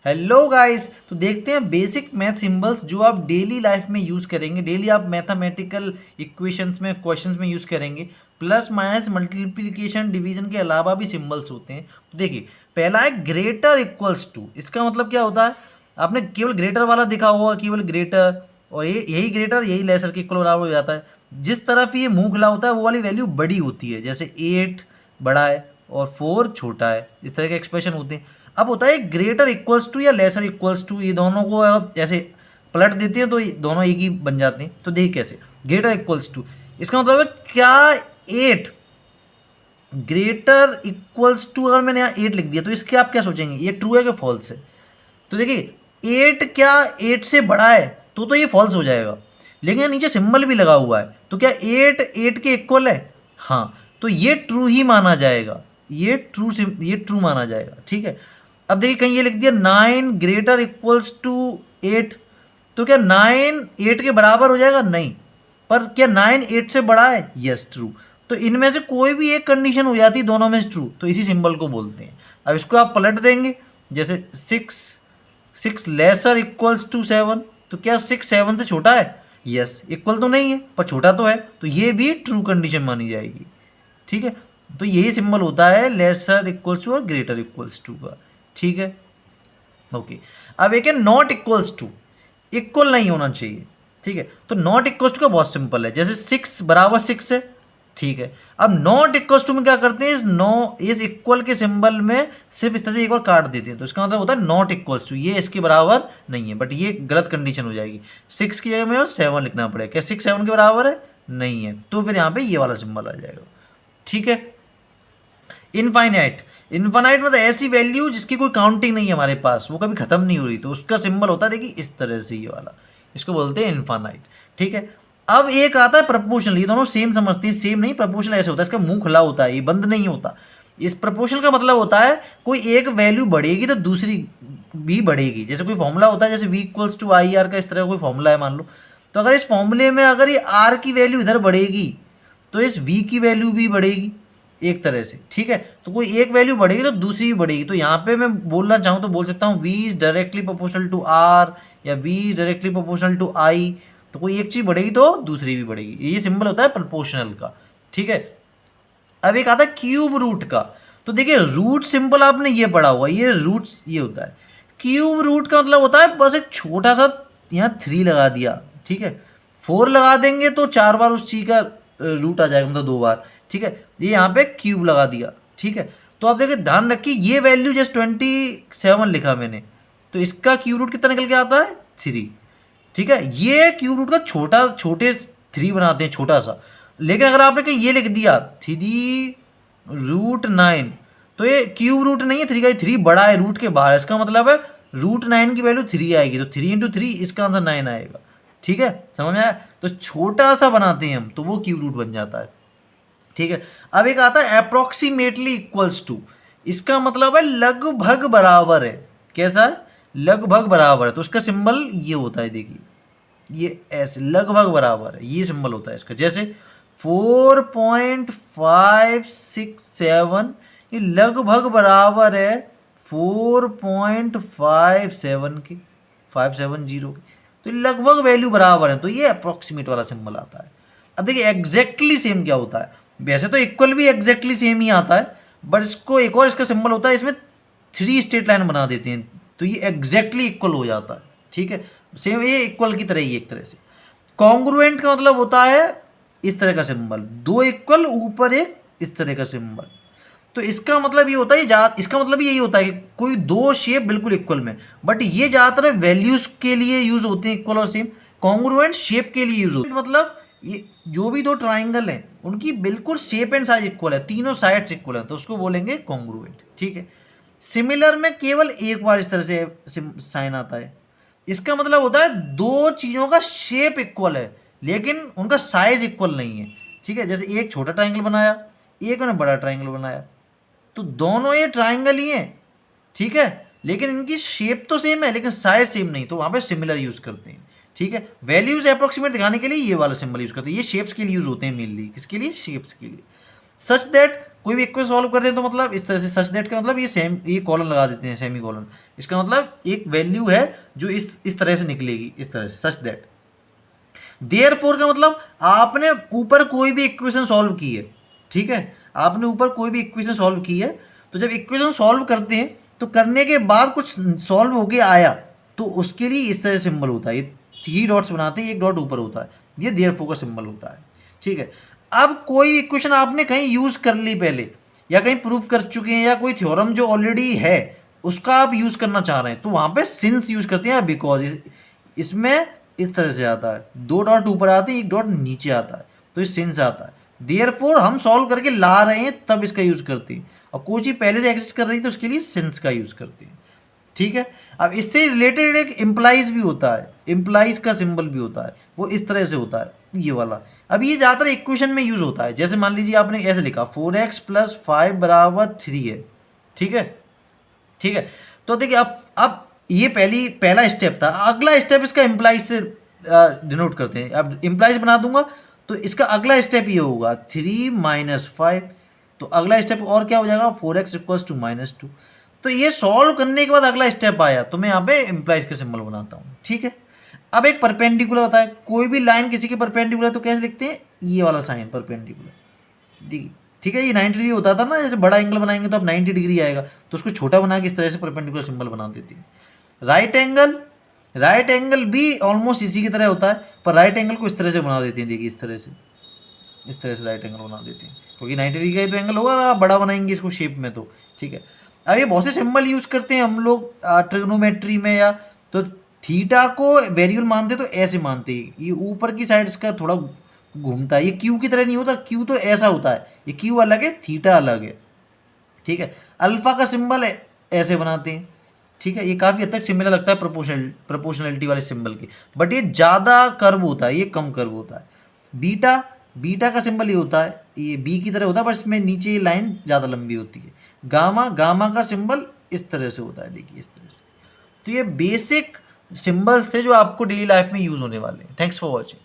Hello guys, तो देखते हैं बेसिक मैथ सिंबल्स जो आप डेली लाइफ में यूज़ करेंगे। डेली आप मैथमेटिकल इक्वेशंस में, क्वेश्चंस में यूज़ करेंगे। प्लस माइनस मल्टीप्लिकेशन डिवीजन के अलावा भी सिंबल्स होते हैं। तो देखिए, पहला है ग्रेटर इक्वल्स टू। इसका मतलब क्या होता है? आपने केवल ग्रेटर वाला दिखा हुआ, केवल ग्रेटर, और ये यही ग्रेटर यही लेसर के इक्वल बराबर हो जाता है। जिस तरफ ये मुंह खुला होता है वो वाली वैल्यू बड़ी होती है, जैसे 8 बड़ा है और 4 छोटा है। इस तरह के एक्सप्रेशन होते हैं। अब होता है ग्रेटर इक्वल्स टू या लेसर इक्वल्स टू, ये दोनों को आप ऐसे पलट देते हैं तो ये दोनों एक ही बन जाते हैं। तो देखिए कैसे, ग्रेटर इक्वल्स टू, इसका मतलब है क्या 8 ग्रेटर इक्वल्स टू। अगर मैंने यहाँ 8 लिख दिया तो इसके आप क्या सोचेंगे, ये ट्रू है कि फॉल्स है? तो देखिए 8 क्या 8 से बड़ा है, तो ये फॉल्स हो जाएगा। लेकिन नीचे सिंबल भी लगा हुआ है, तो क्या 8 8 के इक्वल है? हाँ, तो ये ट्रू ही माना जाएगा। ये ट्रू माना जाएगा, ठीक है। अब देखिए कहीं ये लिख दिया 9 ग्रेटर इक्वल्स टू 8, तो क्या 9 8 के बराबर हो जाएगा? नहीं। पर क्या 9 8 से बड़ा है? Yes, true. तो इनमें से कोई भी एक कंडीशन हो जाती, दोनों में से ट्रू, तो इसी सिंबल को बोलते हैं। अब इसको आप पलट देंगे, जैसे 6 लेसर इक्वल्स टू 7, तो क्या 6 7 से छोटा है? यस, इक्वल तो नहीं है पर छोटा तो है, तो ये भी ट्रू कंडीशन मानी जाएगी, ठीक है। तो यही सिंबल होता है लेसर इक्वल्स टू और ग्रेटर इक्वल्स टू का, ठीक है। ओके, अब एक है नॉट इक्वल्स टू, इक्वल नहीं होना चाहिए, ठीक है। तो नॉट इक्वल्स टू का बहुत सिंपल है, जैसे 6 बराबर 6 है, ठीक है। अब नॉट इक्वल्स टू में क्या करते हैं, इस इक्वल के सिंबल में सिर्फ इस तरह से एक बार काट देते हैं, तो इसका मतलब होता है नॉट इक्वल्स टू, ये इसके बराबर नहीं है। बट ये गलत कंडीशन हो जाएगी, 6 की जगह में और 7 लिखना पड़ेगा। क्या 6 7 के बराबर है? नहीं है, तो फिर यहाँ पे ये वाला सिंबल आ जाएगा, ठीक है। इनफाइनाइट, इनफाइनाइट मतलब ऐसी वैल्यू जिसकी कोई काउंटिंग नहीं है हमारे पास, वो कभी खत्म नहीं हो रही, तो उसका सिंबल होता है देखिए इस तरह से, ये वाला, इसको बोलते हैं इनफाइनाइट, ठीक है। अब एक आता है प्रपोर्शनल, ये दोनों सेम समझते हैं, सेम नहीं। प्रपोर्शनल ऐसे होता है, इसका मुंह खुला होता है, ये बंद नहीं होता। इस प्रपोर्शनल का मतलब होता है कोई एक वैल्यू बढ़ेगी तो दूसरी भी बढ़ेगी। जैसे कोई फॉर्मूला होता है, जैसे v equals to I R का, इस तरह का कोई फॉर्मूला है मान लो। तो अगर इस फॉर्मूले में अगर ये r की वैल्यू इधर बढ़ेगी तो इस v की वैल्यू भी बढ़ेगी, एक तरह से, ठीक है। तो कोई एक वैल्यू बढ़ेगी तो दूसरी भी बढ़ेगी। तो यहाँ पे मैं बोलना चाहूँ तो बोल सकता हूँ v is directly proportional to r, या v is directly proportional to i। तो कोई एक चीज़ बढ़ेगी तो दूसरी भी बढ़ेगी, ये सिंबल होता है प्रोपोर्शनल का, ठीक है। अब एक आता है क्यूब रूट का। तो देखिए रूट सिंबल आपने ये पढ़ा हुआ, ये रूट ये होता है। क्यूब रूट का मतलब होता है बस एक छोटा सा यहाँ 3 लगा दिया, ठीक है। 4 लगा देंगे तो 4 बार उस चीज़ का रूट आ जाएगा, मतलब 2 बार, ठीक है। ये यहाँ पे क्यूब लगा दिया, ठीक है। तो आप देखिए ध्यान रखिए, ये वैल्यू जैसे 27 लिखा मैंने, तो इसका क्यूब रूट कितना निकल के आता है? 3, ठीक है। ये क्यूब रूट का छोटे 3 बनाते हैं, छोटा सा। लेकिन अगर आपने कहीं ये लिख दिया 3√9, तो ये क्यूब रूट नहीं है 3 का, 3 बड़ा है, रूट के बाहर। इसका मतलब है √9 की वैल्यू 3 आएगी, तो 3 × 3 इसका आंसर 9 आएगा, ठीक है। समझ में आया? तो छोटा सा बनाते हैं हम तो वो क्यूब रूट बन जाता है, ठीक है। अब एक आता है अप्रोक्सीमेटली इक्वल्स टू, इसका मतलब है लगभग बराबर है। कैसा है? लगभग बराबर है। तो उसका सिंबल ये होता है, देखिए ये ऐसे लगभग बराबर है, ये सिंबल होता है इसका। जैसे 4.567, ये लगभग बराबर है 4.57 के, 570 के। तो ये लगभग वैल्यू बराबर है, तो ये अप्रोक्सीमेट वाला सिंबल आता है। अब देखिए एग्जैक्टली सेम क्या होता है, वैसे तो इक्वल भी एग्जैक्टली सेम ही आता है, बट इसको एक और इसका सिंबल होता है, इसमें 3 स्ट्रेट लाइन बना देते हैं, तो ये एग्जैक्टली इक्वल हो जाता है, ठीक है। सेम ये इक्वल की तरह ही एक तरह से। कॉन्ग्रुएंट का मतलब होता है इस तरह का सिंबल, 2 इक्वल ऊपर एक इस तरह का सिंबल। तो इसका मतलब ये होता है, इसका मतलब यही होता है कि कोई 2 शेप बिल्कुल इक्वल में, बट ये ज़्यादातर वैल्यूज के लिए यूज होते हैं, इक्वल और सेम। कॉन्ग्रुएंट शेप के लिए यूज होते हैं, मतलब ये जो भी 2 ट्राइंगल हैं उनकी बिल्कुल शेप एंड साइज इक्वल है, तीनों साइड्स इक्वल है, तो उसको बोलेंगे कॉन्ग्रुएंट, ठीक है। सिमिलर में केवल एक बार इस तरह से साइन आता है, इसका मतलब होता है 2 चीज़ों का शेप इक्वल है लेकिन उनका साइज इक्वल नहीं है, ठीक है। जैसे एक छोटा ट्राइंगल बनाया, एक ने बड़ा ट्राइंगल बनाया, तो दोनों ये ट्राइंगल ही हैं, ठीक है, लेकिन इनकी शेप तो सेम है लेकिन साइज सेम नहीं, तो वहाँ पे सिमिलर यूज़ करते हैं, ठीक है। वैल्यूज अप्रोक्सीमेट दिखाने के लिए ये वाला सिंबल यूज़ करते हैं, ये शेप्स के लिए यूज़ होते हैं मेनली। किसके लिए? शेप्स के लिए। सच दैट कोई भी इक्वेशन सॉल्व करते हैं तो मतलब इस तरह से, सच दैट का मतलब ये कॉलन लगा देते हैं, सेमी कॉलन। इसका मतलब एक वैल्यू है जो इस तरह से निकलेगी, इस तरह से, सच दैट। देयरफॉर का मतलब आपने ऊपर कोई भी इक्वेशन सॉल्व की है, ठीक है, आपने ऊपर कोई भी इक्वेशन सॉल्व की है, तो जब इक्वेशन सॉल्व करते हैं तो करने के बाद कुछ सॉल्व होके आया तो उसके लिए इस तरह से सिंबल होता है, ये 3 डॉट्स बनाते हैं, एक डॉट ऊपर होता है, ये देयरफॉर का सिंबल होता है, ठीक है। अब कोई इक्वेशन आपने कहीं यूज़ कर ली पहले, या कहीं प्रूफ कर चुके हैं, या कोई थ्योरम जो ऑलरेडी है उसका आप यूज़ करना चाह रहे हैं, तो वहाँ पे सिंस यूज़ करते हैं, बिकॉज इसमें इस तरह से आता है, 2 डॉट ऊपर आते हैं, 1 डॉट नीचे आता है, तो ये सिंस आता है। देयरफॉर हम सॉल्व करके ला रहे हैं तब इसका यूज़ करते हैं, और कोई चीज़ पहले से एग्जिस्ट कर रही है तो उसके लिए सिंस का यूज़ करते हैं, ठीक है। अब इससे रिलेटेड एक इम्प्लाइज भी होता है, इम्प्लाइज का सिंबल भी होता है, वो इस तरह से होता है, ये वाला। अब ये ज़्यादातर इक्वेशन में यूज़ होता है, जैसे मान लीजिए आपने ऐसे लिखा 4x + 5 = 3 है, ठीक है, ठीक है। तो देखिए अब ये पहला स्टेप था, अगला स्टेप इसका इम्प्लाइज से डिनोट करते हैं। अब इम्प्लाइज बना दूंगा तो इसका अगला स्टेप ये होगा 3 - 5, तो अगला स्टेप और क्या हो जाएगा, 4x = -2। तो ये सॉल्व करने के बाद अगला स्टेप आया तो मैं यहाँ पे इम्प्लाइज का सिंबल बनाता हूँ, ठीक है। अब एक परपेंडिकुलर होता है, कोई भी लाइन किसी की परपेंडिकुलर तो कैसे लिखते हैं, ये वाला साइन परपेंडिकुलर, ठीक है। ये 90 डिग्री होता था ना, जैसे बड़ा एंगल बनाएंगे तो अब 90 डिग्री आएगा, तो उसको छोटा बना के इस तरह से परपेंडिकुलर सिंबल बना देती है। राइट एंगल भी ऑलमोस्ट इसी की तरह होता है, पर राइट एंगल को इस तरह से बना देती है, देखिए इस तरह से राइट एंगल बना देती हैं, क्योंकि 90 डिग्री का ही तो एंगल होगा, आप बड़ा बनाएंगे इसको शेप में तो, ठीक है। अब ये बहुत से सिंबल यूज़ करते हैं हम लोग ट्रिग्नोमेट्री में, या तो थीटा को वेरिएबल मानते तो ऐसे मानते हैं, ये ऊपर की साइड इसका थोड़ा घूमता है, ये क्यू की तरह नहीं होता, क्यू तो ऐसा होता है, ये क्यू अलग है, थीटा अलग है, ठीक है। अल्फा का सिंबल ऐसे बनाते हैं, ठीक है, ये काफ़ी हद तक सिमिलर लगता है प्रोपोर्शनलिटी वाले सिंबल के, बट ये ज़्यादा कर्व होता है, ये कम कर्व होता है। बीटा का सिंबल ये होता है, ये बी की तरह होता है, बस इसमें नीचे ये लाइन ज़्यादा लंबी होती है। गामा का सिंबल इस तरह से होता है, देखिए इस तरह से। तो ये बेसिक सिंबल्स थे जो आपको डेली लाइफ में यूज़ होने वाले हैं। Thanks for watching.